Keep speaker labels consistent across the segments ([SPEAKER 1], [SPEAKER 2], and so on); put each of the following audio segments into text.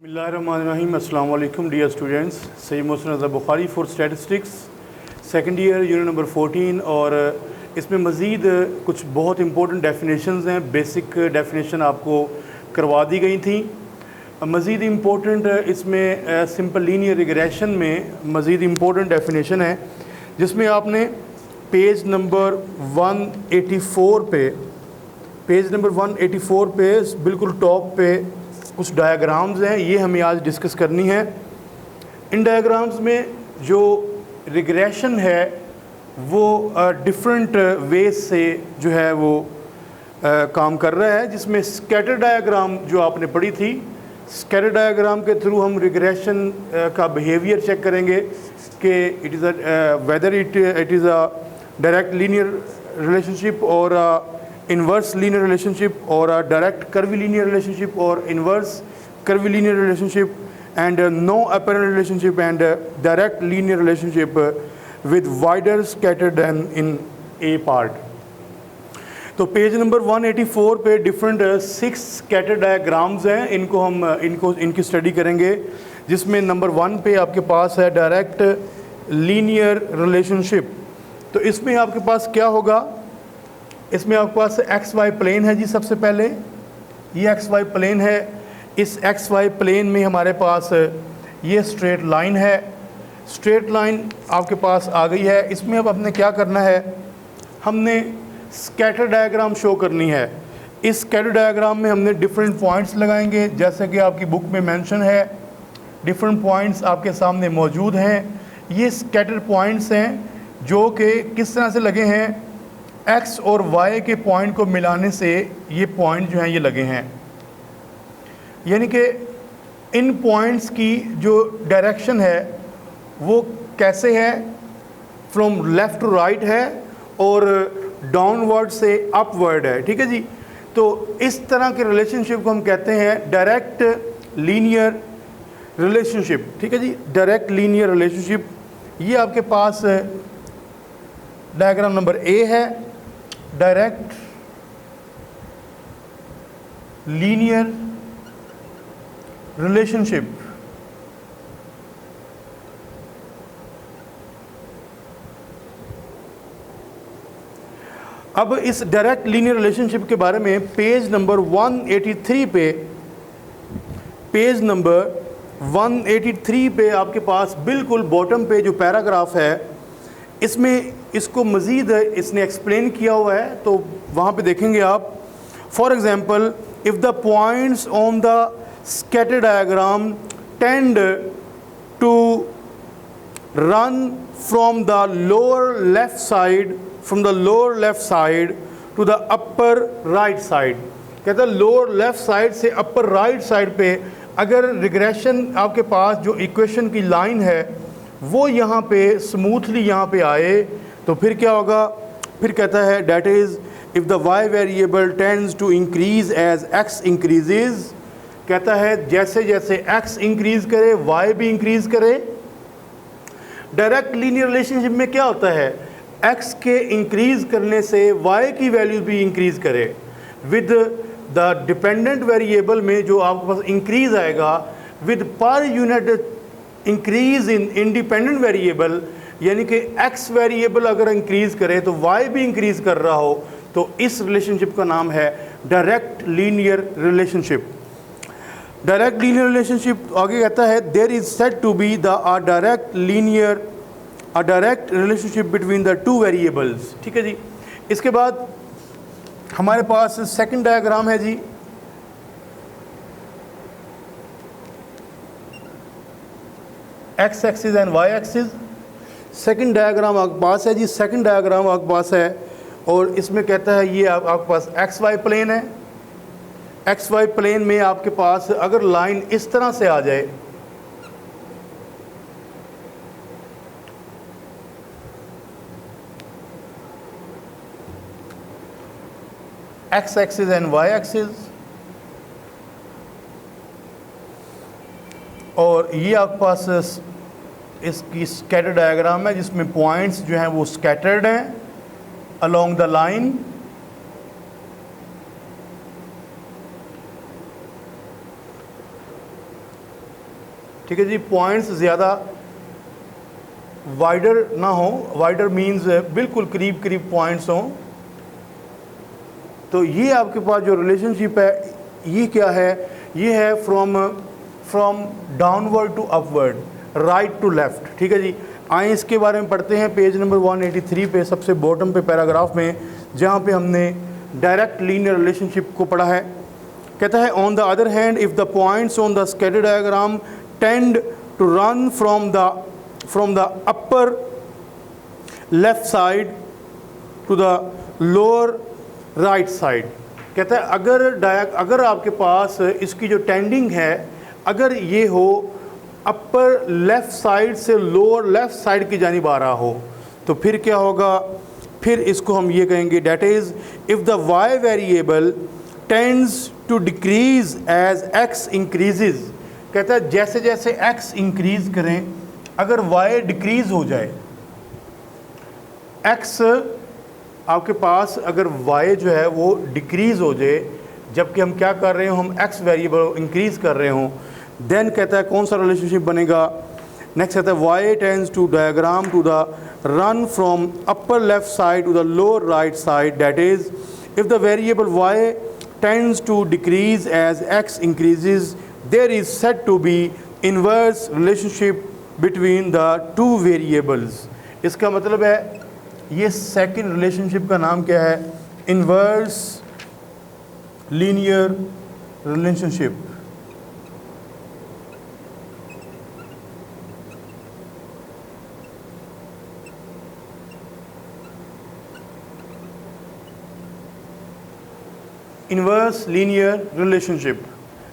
[SPEAKER 1] बिस्मिल्लाहिर्रहमानिर्रहीम। अस्सलाम वालेकुम dear students. Syed Mohsin Raza Bukhari for statistics second year unit number 14। और इसमें मज़ीद कुछ बहुत इंपॉर्टेंट डेफिनेशंस हैं। बेसिक डेफिनेशन आपको करवा दी गई थी। मज़ीद इम्पोर्टेंट इसमें सिंपल लीनियर रिग्रेशन में मज़ीद इम्पोर्टेंट डेफिनेशन है, जिसमें आपने पेज नंबर 184 पे बिल्कुल टॉप पे कुछ डायग्राम्स हैं, ये हमें आज डिस्कस करनी है। इन डायग्राम्स में जो रिग्रेशन है वो डिफरेंट वेज से जो है वो काम कर रहा है, जिसमें स्कैटर डायग्राम जो आपने पढ़ी थी, स्कैटर डायग्राम के थ्रू हम रिग्रेशन का बिहेवियर चेक करेंगे कि it is whether it is a direct linear relationship और inverse linear relationship or a direct curvilinear relationship or inverse curvilinear relationship and no apparent relationship and direct linear relationship with wider scatter than in a part। तो page number 184 पे different 6 scatter diagrams हैं, इनकी study करेंगे, जिसमें number 1 पे आपके पास है डायरेक्ट लीनियर रिलेशनशिप। तो इसमें आपके पास क्या होगा, इसमें आपके पास एक्स वाई प्लेन है जी। सबसे पहले ये एक्स वाई प्लेन है। इस एक्स वाई प्लेन में हमारे पास ये स्ट्रेट लाइन है। स्ट्रेट लाइन आपके पास आ गई है। इसमें अब हमने क्या करना है, हमने स्कैटर डायग्राम शो करनी है। इस स्कैटर डायग्राम में हमने डिफरेंट पॉइंट्स लगाएंगे, जैसे कि आपकी बुक में मेंशन है। डिफरेंट पॉइंट्स आपके सामने मौजूद हैं। ये स्कैटर पॉइंट्स हैं जो कि किस तरह से लगे हैं, एक्स और वाई के पॉइंट को मिलाने से ये पॉइंट जो हैं ये लगे हैं। यानी कि इन पॉइंट्स की जो डायरेक्शन है वो कैसे है, फ्रॉम लेफ़्ट टू राइट है और डाउनवर्ड से अपवर्ड है। ठीक है जी। तो इस तरह के रिलेशनशिप को हम कहते हैं डायरेक्ट लीनियर रिलेशनशिप। ठीक है जी, डायरेक्ट लीनियर रिलेशनशिप। ये आपके पास डायग्राम नंबर ए है, डायरेक्ट लीनियर रिलेशनशिप। अब इस डायरेक्ट लीनियर रिलेशनशिप के बारे में पेज नंबर 183 पे आपके पास बिल्कुल बॉटम पे जो पैराग्राफ है, इसमें इसको मज़ीद इसने एक्सप्लेन किया हुआ है, तो वहाँ पे देखेंगे आप। For example, if the points on the scatter diagram tend to run from the lower left side to the upper right side. कहता है लोअर लेफ़्ट साइड से अपर राइट साइड पे अगर रिग्रेशन आपके पास जो इक्वेशन की लाइन है वो यहाँ पे स्मूथली यहाँ पे आए, तो फिर क्या होगा, फिर कहता है that is if the Y variable tends to increase as X increases. कहता है जैसे जैसे एक्स इंक्रीज़ करे वाई भी इंक्रीज़ करे। डायरेक्ट लीनियर रिलेशनशिप में क्या होता है, एक्स के इंक्रीज़ करने से वाई की वैल्यू भी इंक्रीज़ करे। विद द डिपेंडेंट वेरिएबल में जो आपके पास इंक्रीज़ आएगा with per unit increase in independent variable, यानी कि एक्स वेरिएबल अगर इंक्रीज़ करे तो वाई भी इंक्रीज़ कर रहा हो, तो इस रिलेशनशिप का नाम है direct linear relationship. Direct linear relationship आगे कहता है there is said to be the direct relationship between the two variables. ठीक है जी। इसके बाद हमारे पास सेकंड डायग्राम है जी। X axis and Y axis. Second diagram आपके पास है जी। सेकंड डायग्राम आपके पास है और इसमें कहता है ये आपके पास एक्स वाई प्लेन है। एक्स वाई प्लेन में आपके पास अगर लाइन इस तरह से आ जाए, X axis and Y axis, और ये आपके पास इसकी स्कैटर डायग्राम है जिसमें पॉइंट्स जो हैं वो स्कैटर्ड हैं अलोंग द लाइन। ठीक है जी, पॉइंट्स ज़्यादा वाइडर ना हो, वाइडर मींस बिल्कुल करीब करीब पॉइंट्स हों। तो ये आपके पास जो रिलेशनशिप है ये क्या है, ये है from downward to upward, right to left. ठीक है जी, आए इसके बारे में पढ़ते हैं पेज नंबर 183 पे, सबसे बॉटम पे पैराग्राफ में, जहाँ पे हमने डायरेक्ट लीनियर रिलेशनशिप को पढ़ा है। कहता है on the other hand if the points on the scatter diagram tend to run from the upper left side to the lower right side. कहता है अगर आपके पास इसकी जो टेंडिंग है, अगर ये हो अपर लेफ़्ट साइड से लोअर लेफ़्ट साइड की जानिब आ रहा हो, तो फिर क्या होगा, फिर इसको हम ये कहेंगे that is if the Y variable tends to decrease as X increases. कहता है जैसे जैसे एक्स इंक्रीज़ करें, अगर वाई डिक्रीज़ हो जाए, एक्स आपके पास अगर वाई जो है वो डिक्रीज़ हो जाए, जबकि हम क्या कर रहे हो, हम एक्स वेरिएबल इंक्रीज़ कर रहे हों, देन कहता है कौन सा रिलेशनशिप बनेगा। नेक्स्ट कहता है Y tends to diagram to the run from upper left side to the lower right side, that is if the variable Y tends to decrease as X increases, there is said to be inverse relationship between the two variables. इसका मतलब है ये second relationship का नाम क्या है, inverse linear relationship. Inverse linear relationship.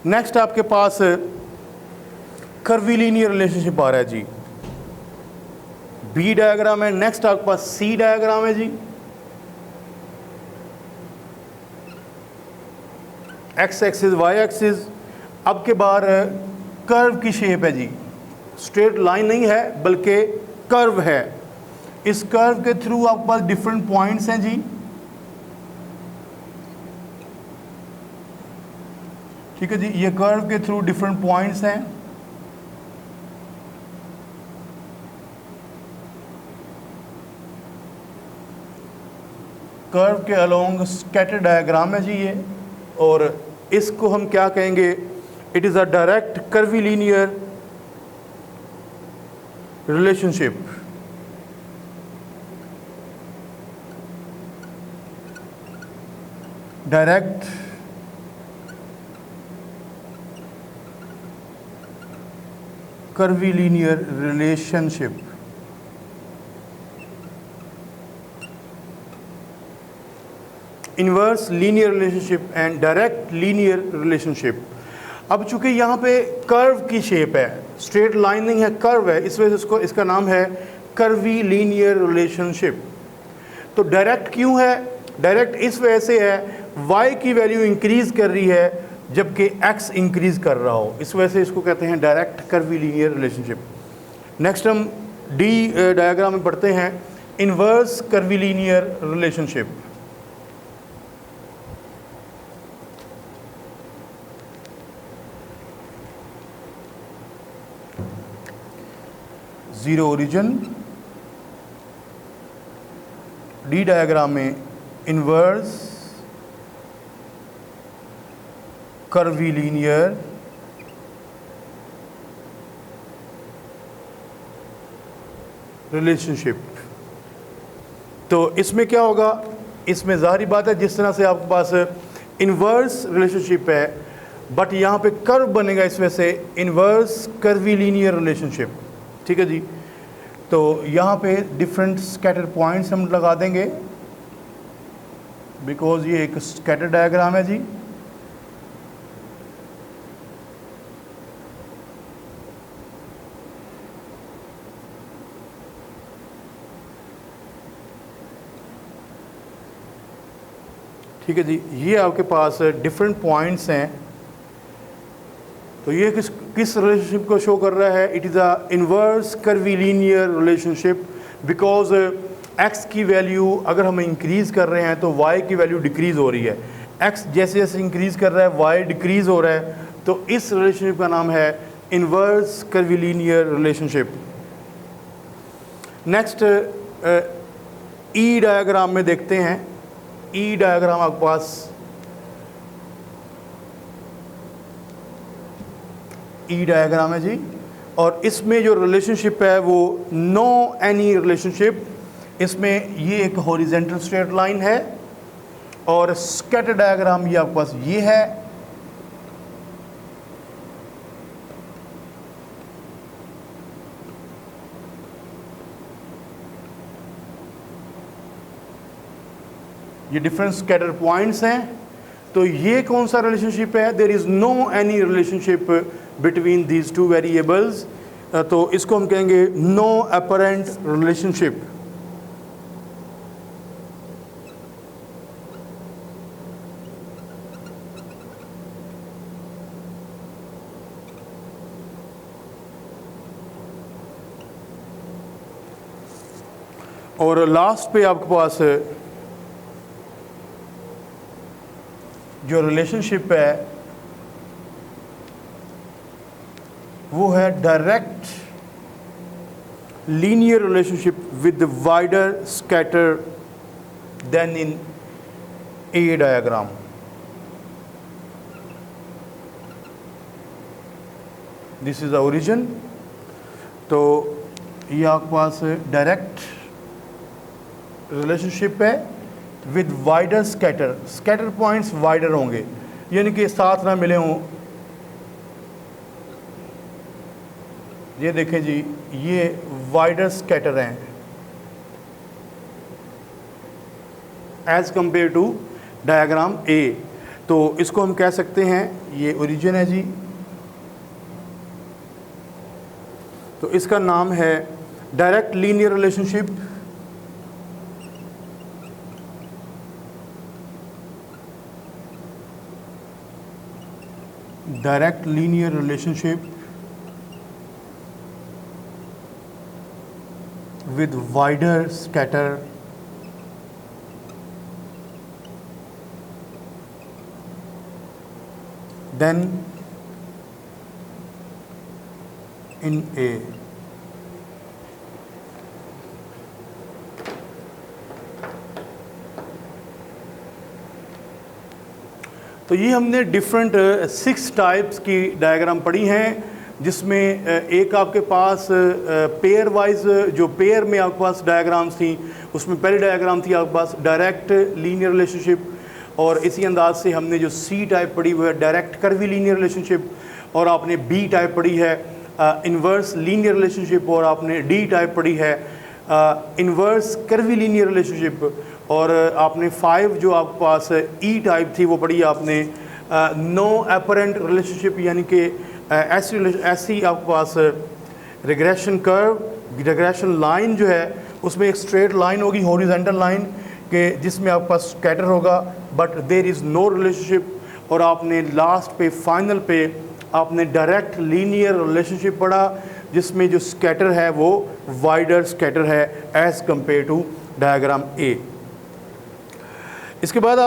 [SPEAKER 1] Next आपके पास curvy linear relationship आ रहा है जी, बी डायग्राम है। नेक्स्ट आपके पास सी डायग्राम है जी, एक्स एक्सिस वाई एक्सिस। अब के बार कर्व की शेप है जी, स्ट्रेट लाइन नहीं है बल्कि कर्व है। इस कर्व के थ्रू आपके पास डिफरेंट पॉइंट्स हैं जी, ठीक है जी, ये कर्व के थ्रू डिफरेंट पॉइंट्स हैं। कर्व के अलोंग स्कैटर डायग्राम है जी ये, और इसको हम क्या कहेंगे, it is a direct curvy linear relationship. Direct curvy linear relationship. Inverse linear relationship and direct linear relationship. अब चूंकि यहाँ पे कर्व की शेप है, स्ट्रेट लाइन नहीं है, कर्व है, इस वजह से इसका नाम है कर्वी लीनियर रिलेशनशिप। तो डायरेक्ट क्यों है, डायरेक्ट इस वजह से है y की वैल्यू इंक्रीज कर रही है जबकि x इंक्रीज कर रहा हो, इस वजह से इसको कहते हैं direct curvy linear relationship. Next हम डी डायग्राम में पढ़ते हैं inverse curvy linear relationship. Zero origin, D diagram में इनवर्स कर्वी लीनियर रिलेशनशिप। तो इसमें क्या होगा, इसमें ज़ाहिर बात है जिस तरह से आपके पास इनवर्स रिलेशनशिप है बट यहाँ पे कर्व बनेगा, इस वजह से इनवर्स कर्वी लीनियर रिलेशनशिप। ठीक है जी, तो यहाँ पे डिफरेंट स्कैटर पॉइंट्स हम लगा देंगे बिकॉज ये एक स्कैटर डायग्राम है जी। ठीक है जी, ये आपके पास डिफरेंट पॉइंट्स हैं। तो ये किस रिलेशनशिप को शो कर रहा है, it is a inverse curvy linear relationship because x की वैल्यू अगर हम इंक्रीज़ कर रहे हैं तो y की वैल्यू डिक्रीज़ हो रही है, x जैसे जैसे इंक्रीज़ कर रहा है y डिक्रीज़ हो रहा है। तो इस रिलेशनशिप का नाम है इन्वर्स कर्विलीनियर रिलेशनशिप। नेक्स्ट ई डायग्राम में देखते हैं। ई डायग्राम आपके पास ई डायग्राम है जी, और इसमें जो रिलेशनशिप है वो नो एनी रिलेशनशिप। इसमें ये एक हॉरिजेंटल स्ट्रेट लाइन है और स्कैटर डायग्राम ये आपके पास ये है। ये डिफरेंट स्कैटर पॉइंट्स हैं। तो ये कौन सा रिलेशनशिप है? There is no any relationship between these two variables. तो इसको हम कहेंगे नो अपरेंट रिलेशनशिप। और लास्ट पे आपके पास जो रिलेशनशिप है वो है direct linear relationship with wider scatter than in a diagram. This is the origin. तो ये आपके पास डायरेक्ट रिलेशनशिप है with wider scatter. Scatter points wider होंगे, यानी कि साथ ना मिले हों। ये देखें जी, ये वाइडर स्कैटर हैं as compare to diagram A. तो इसको हम कह सकते हैं ये ओरिजिन है जी। तो इसका नाम है direct linear relationship direct linear relationship with wider scatter than in A। तो ये हमने डिफरेंट 6 टाइप्स की डायग्राम पढ़ी हैं, जिसमें एक आपके पास पेयर वाइज, जो पेयर में आपके पास डायग्राम्स थी, उसमें पहली डायग्राम थी आपके पास डायरेक्ट लीनियर रिलेशनशिप। और इसी अंदाज से हमने जो सी टाइप पढ़ी वो है डायरेक्ट कर्वी लीनियर रिलेशनशिप, और आपने बी टाइप पढ़ी है इन्वर्स लीनियर रिलेशनशिप, और आपने डी टाइप पढ़ी है इन्वर्स कर्वी लीनियर रिलेशनशिप, और आपने 5 जो आपके पास ई टाइप थी वो पढ़ी आपने नो अपरेंट रिलेशनशिप, यानी कि ऐसी आपके पास रिग्रेशन कर्व, रिग्रेशन लाइन जो है उसमें एक स्ट्रेट लाइन होगी, हॉरिजॉन्टल लाइन के, जिसमें आपके पास स्कैटर होगा but there is no relationship. और आपने लास्ट पे फाइनल पे आपने डायरेक्ट लीनियर रिलेशनशिप पढ़ा, जिसमें जो स्कैटर है वो वाइडर स्कैटर है as compare to diagram A. इसके बाद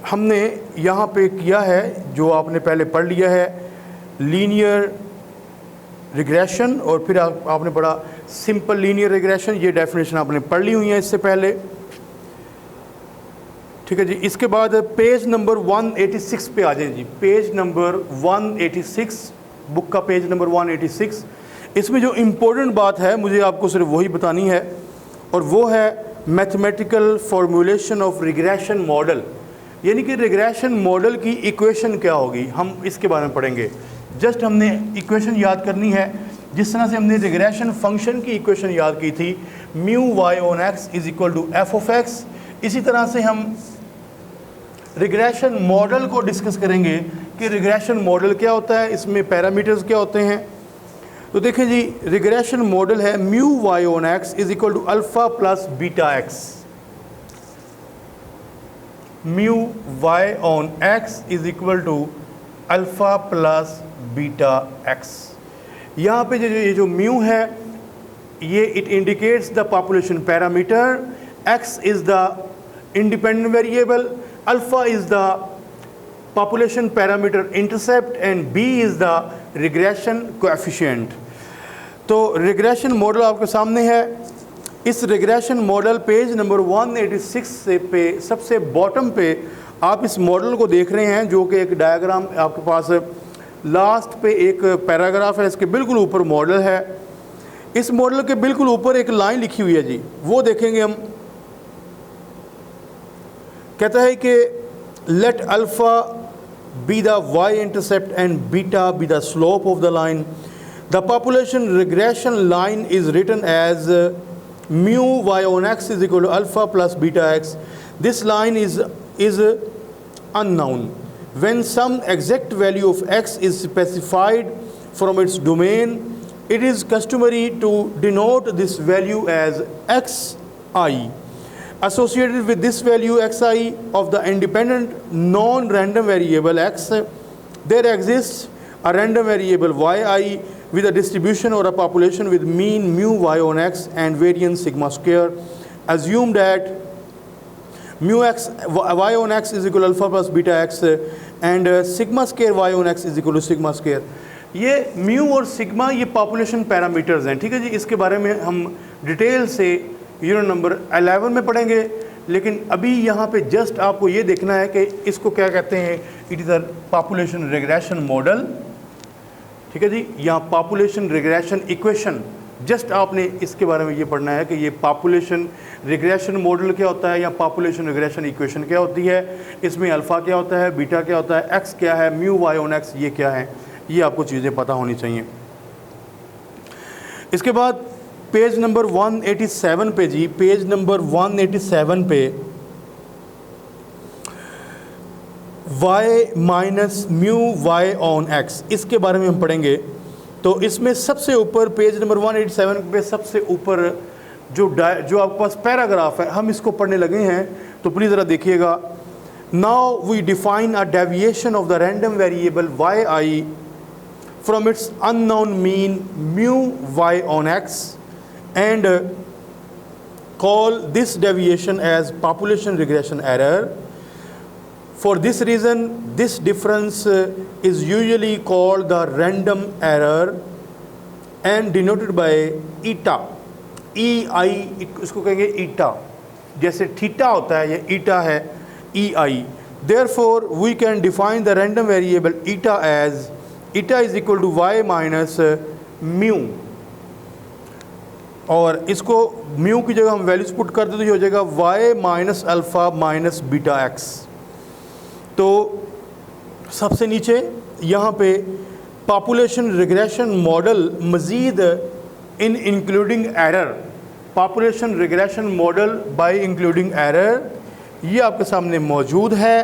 [SPEAKER 1] हमने यहाँ पे किया है जो आपने पहले पढ़ लिया है लीनियर रिग्रेशन, और फिर आपने पढ़ा सिंपल लीनियर रिग्रेशन। ये डेफिनेशन आपने पढ़ ली हुई है इससे पहले, ठीक है जी। इसके बाद पेज नंबर 186 पे आ जाए जी। पेज नंबर 186, बुक का पेज नंबर 186। इसमें जो इम्पोर्टेंट बात है मुझे आपको सिर्फ वही बतानी है, और वो है mathematical formulation of regression model, यानी कि रिग्रेशन मॉडल की इक्वेशन क्या होगी, हम इसके बारे में पढ़ेंगे। जस्ट हमने इक्वेशन याद करनी है, जिस तरह से हमने रिग्रेशन फंक्शन की इक्वेशन याद की थी, mu Y on X is equal to F of X. इसी तरह से हम रिग्रेशन मॉडल को डिस्कस करेंगे कि रिग्रेशन मॉडल क्या होता है, इसमें पैरामीटर्स क्या होते हैं। तो देखें जी, रिग्रेशन मॉडल है mu Y on X is equal to alpha plus beta X. Mu Y on X is equal to alpha plus beta X. यहाँ पे ये जो म्यू है ये it indicates the population parameter, X is the independent variable, alpha is the population parameter intercept, and B is the regression coefficient. तो regression model आपके सामने है। इस रिग्रेशन मॉडल पेज नंबर 186 से पे सबसे बॉटम पे आप इस मॉडल को देख रहे हैं, जो कि एक डायग्राम आपके पास लास्ट पे एक पैराग्राफ है, इसके बिल्कुल ऊपर मॉडल है। इस मॉडल के बिल्कुल ऊपर एक लाइन लिखी हुई है जी, वो देखेंगे हम। कहता है कि let alpha be the Y intercept and beta be the slope of the line. The population regression line is written as mu y on x is equal to alpha plus beta x. This line is unknown. When some exact value of x is specified from its domain, it is customary to denote this value as xi. Associated with this value xi of the independent non-random variable x, there exists a random variable yi with a distribution or a population with mean mu y on x and variance sigma square. Assume that mu x y on x is equal to alpha plus beta x and sigma square y on x is equal to sigma square. ये mu और sigma ये population parameters हैं, ठीक है जी। इसके बारे में हम डिटेल से यूनिट नंबर 11 में पढ़ेंगे, लेकिन अभी यहाँ पे जस्ट आपको ये देखना है कि इसको क्या कहते हैं। It is a population regression model, ठीक है जी, या पॉपुलेशन रिग्रेशन इक्वेशन। जस्ट आपने इसके बारे में ये पढ़ना है कि ये पॉपुलेशन रिग्रेशन मॉडल क्या होता है या पॉपुलेशन रिग्रेशन इक्वेशन क्या होती है, इसमें अल्फ़ा क्या होता है, बीटा क्या होता है, एक्स क्या है, म्यू वाई ऑन एक्स ये क्या है, ये आपको चीज़ें पता होनी चाहिए। इसके बाद पेज नंबर 187 पे जी, पेज नंबर 187 पे y minus mu Y on X, इसके बारे में हम पढ़ेंगे। तो इसमें सबसे ऊपर पेज नंबर 187 पे सबसे ऊपर जो आपके पास पैराग्राफ है, हम इसको पढ़ने लगे हैं, तो प्लीज़ ज़रा देखिएगा। Now we define a deviation of the random variable Y I from its unknown mean mu Y on X and call this deviation as population regression error. For this reason, this difference is usually called the random error and denoted by eta. EI इसको कहेंगे eta, जैसे theta होता है ये eta है EI. Therefore, we can define the random variable eta as eta is equal to y minus mu. और इसको mu की जगह हम वैल्यूज पुट कर दे तो ये हो जाएगा y minus alpha minus beta x. तो सबसे नीचे यहाँ पे पॉपुलेशन रिग्रेशन मॉडल मज़ीद इन including error, population regression model by including error, ये आपके सामने मौजूद है।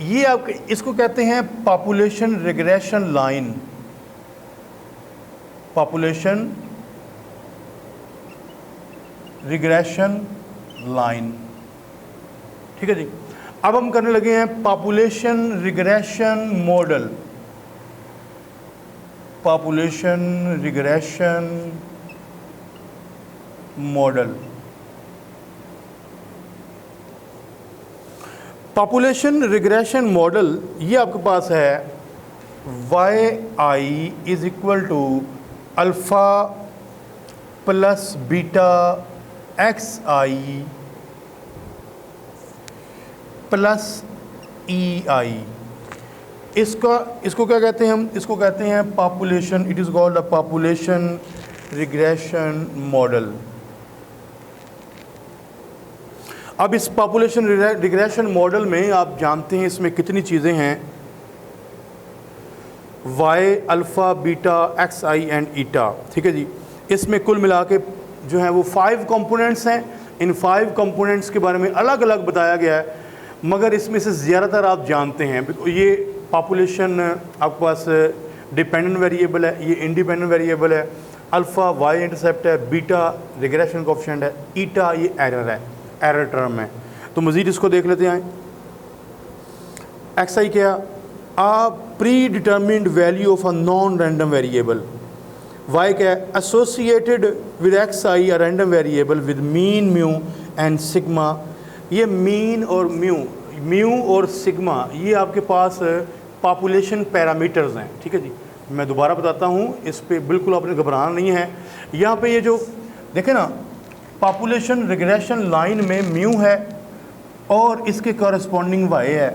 [SPEAKER 1] ये आपके इसको कहते हैं population regression line, population regression line, ठीक है जी। अब हम करने लगे हैं population regression model, population regression model. Population regression model ये आपके पास है y i is equal to alpha plus beta x i plus e i. इसको क्या कहते हैं हम, इसको कहते हैं population, it is called a population regression model. अब इस पॉपुलेशन रिग्रेशन मॉडल में आप जानते हैं इसमें कितनी चीज़ें हैं, y alpha beta x i and eta, ठीक है जी। इसमें कुल मिला के जो है वो 5 कंपोनेंट्स हैं। इन 5 कंपोनेंट्स के बारे में अलग अलग बताया गया है, मगर इसमें से ज़्यादातर आप जानते हैं। ये पॉपुलेशन आपके पास डिपेंडेंट वेरिएबल है, ये इंडिपेंडेंट वेरिएबल है, अल्फ़ा वाई इंटरसेप्ट है, बीटा रिग्रेशन कोएफिशिएंट है, ईटा ये एरर है, एरर टर्म है। तो मज़ीद इसको देख लेते हैं। एक्स आई क्या, a predetermined value of a non random variable. Y क्या, associated with x I a random variable with mean mu and sigma. ये मीन और म्यू म्यू और सिग्मा ये आपके पास पॉपुलेशन पैरामीटर्स हैं, ठीक है जी। मैं दोबारा बताता हूँ, इस पे बिल्कुल आपने घबराना नहीं है। यहाँ पे ये जो देखें ना, पॉपुलेशन रिग्रेशन लाइन में म्यू है और इसके कॉरस्पॉन्डिंग वाई है,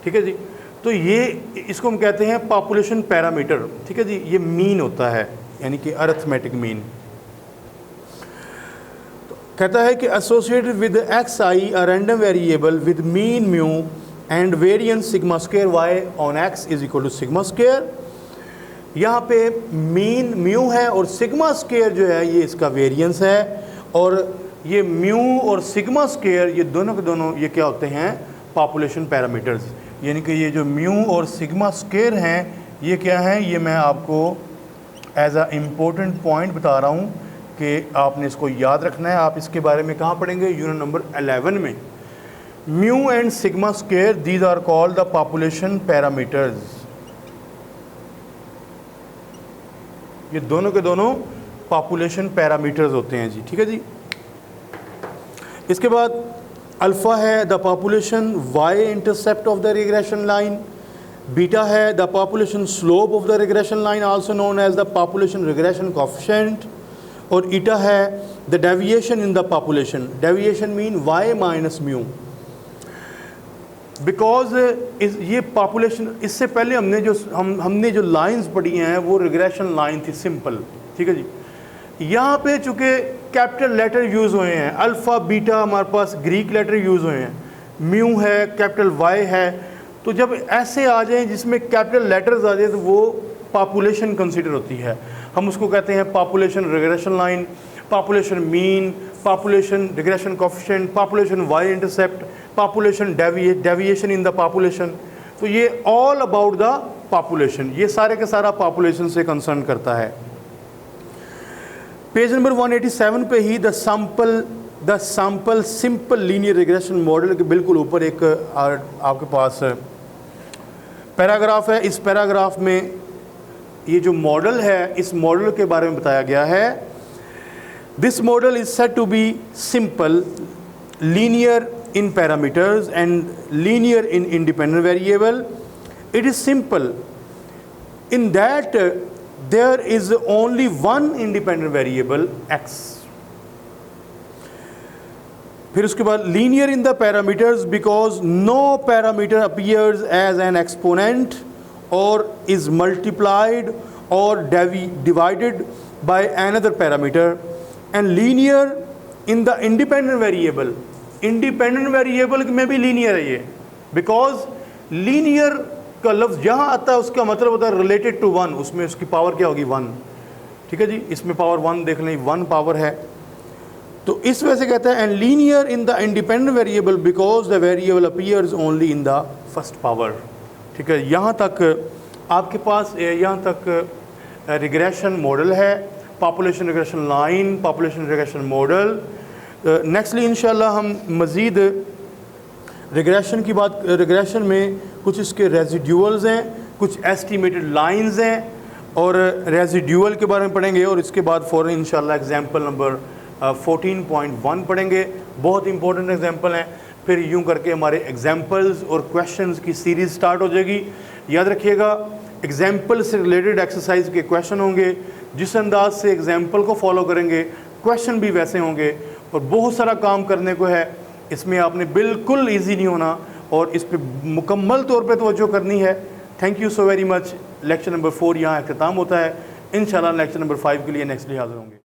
[SPEAKER 1] ठीक है जी। तो ये इसको हम कहते हैं पॉपुलेशन पैरामीटर, ठीक है जी। ये मीन होता है, यानी कि अरिथमेटिक मीन। तो कहता है कि associated with x I a random variable with mean mu and variance sigma square Y on X is equal to sigma square. यहाँ पे मीन म्यू है और सिग्मा स्क्वायर जो है ये इसका वेरिएंस है, और ये म्यू और सिग्मा स्क्वायर ये दोनों के दोनों ये क्या होते हैं, पॉपुलेशन पैरामीटर्स। यानी कि ये जो म्यू और सिग्मा स्क्वायर हैं ये क्या हैं, ये मैं आपको एज अ इम्पोर्टेंट पॉइंट बता रहा हूँ कि आपने इसको याद रखना है। आप इसके बारे में कहाँ पढ़ेंगे, यूनिट नंबर 11 में। Mu and sigma square these are called the population parameters. ये दोनों के दोनों पॉपुलेशन पैरामीटर्स होते हैं जी, ठीक है जी। इसके बाद अल्फ़ा है the population Y intercept of the regression line, beta है the population slope of the regression line also known as the population regression coefficient, और ईटा है the deviation in the population. Deviation mean y minus mu. Because ये population, इससे पहले हमने जो lines पढ़ी हैं वो रिग्रेशन लाइन थी सिंपल, ठीक है जी। यहाँ पे चूँकि कैपिटल लेटर यूज़ हुए हैं, अल्फ़ा बीटा हमारे पास ग्रीक लेटर यूज़ हुए हैं, म्यू है, कैपिटल वाई है, तो जब ऐसे आ जाएं जिसमें कैपिटल लेटर्स आ जाए तो वो पॉपुलेशन कंसिडर होती है। हम उसको कहते हैं population regression line, population mean, population regression coefficient, population Y intercept, population deviation in the population. तो ये ऑल अबाउट द पॉपुलेशन, ये सारे के सारा पॉपुलेशन से कंसर्न करता है। पेज नंबर 187 पे ही the sample simple linear regression model के बिल्कुल ऊपर एक आपके पास पैराग्राफ है। इस पैराग्राफ में ये जो मॉडल है, इस मॉडल के बारे में बताया गया है। This model is said to be simple, linear in parameters and linear in independent variable. It is simple in that there is only one independent variable x. फिर उसके बाद linear in the parameters because no parameter appears as an exponent or is multiplied or divided by another parameter, and linear in the independent variable. Independent variable में भी linear है ये, because linear का लफ्ज़ जहाँ आता है उसका मतलब होता है रिलेटेड टू वन, उसमें उसकी पावर क्या होगी 1, ठीक है जी। इसमें पावर 1 देख लें, 1 पावर है, तो इस वजह से कहते हैं and linear in the independent variable because the variable appears only in the first power, ठीक है। यहाँ तक आपके पास यहाँ तक रिग्रेशन मॉडल है, population regression line, population regression model. Nextly इंशाल्लाह हम मज़ीद रिग्रेशन की बात, रिग्रेशन में कुछ इसके रेजिड्यूल्स हैं, कुछ एस्टिमेटेड लाइंस हैं, और रेजिड्यूल के बारे में पढ़ेंगे, और इसके बाद फ़ौरन इंशाल्लाह एग्जाम्पल नंबर 14.1 पढ़ेंगे। बहुत इंपॉर्टेंट एग्जाम्पल हैं। फिर यूं करके हमारे एग्जाम्पल्स और क्वेश्चंस की सीरीज़ स्टार्ट हो जाएगी। याद रखिएगा, एग्जाम्पल से रिलेटेड एक्सरसाइज के क्वेश्चन होंगे, जिस अंदाज से एग्जाम्पल को फॉलो करेंगे क्वेश्चन भी वैसे होंगे, और बहुत सारा काम करने को है इसमें। आपने बिल्कुल इजी नहीं होना और इस पर मुकम्मल तौर पे तवज्जो करनी है। Thank you so very much. Lecture number 4 यहाँ अख्ताम होता है। इंशाल्लाह लेक्चर नंबर 5 के लिए नेक्स्टली हाज़िर होंगे।